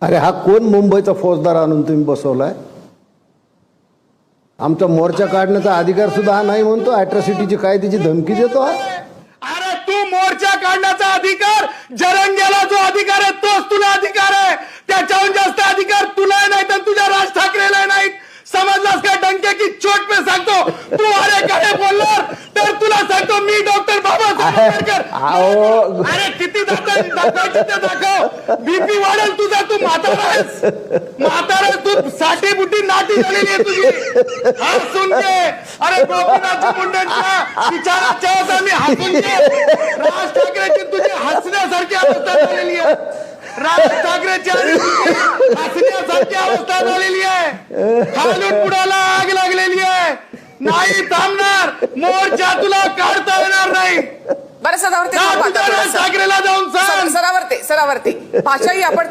अरे हा कोण मुंबईचा फौजदार आणून तुम्ही बसवलाय? आमचा मोर्चा काढण्याचा अधिकार सुद्धा हा नाही म्हणतो, अॅट्रॉसिटीची कायद्याची धमकी देतो हा. अरे तू मोर्चा काढण्याचा अधिकार, जरंग्याला जो अधिकार आहे तोच तुला अधिकार आहे. त्याच्याहून जास्त अधिकार तुला नाही तर तुझ्या राज ठाकरेला नाही. समजलास का? डंके की चोट पे सांगतो. तू अरे काय बोलणार तर तुला सांगतो मी डॉक्टर बाबासाहेब आंबेडकर. अरे किती दाखवायचे ते दाखव. बीपी वाढेल तुझा. तू म्हातारा आहेस, म्हातारा तू साठी बुटी नाटी झालेली आहे तुझी. हसून घे. अरे गोपीनाथ मुंडेंच्या विचाराच्या आम्ही हसून घे. राज ठाकरेची तुझी हसण्यासारखी अवस्था झालेली आहे. राज ठाकरेची हसण्यासारखी अवस्था झालेली आहे. खालून पुढाला आग लागलेली आहे. नाही थांबणार मोर्चा, तुला काढता येणार नाही. बरं सदावर्ती राज ठाकरेला जाऊन सांग. सरावरती भाषाही आपण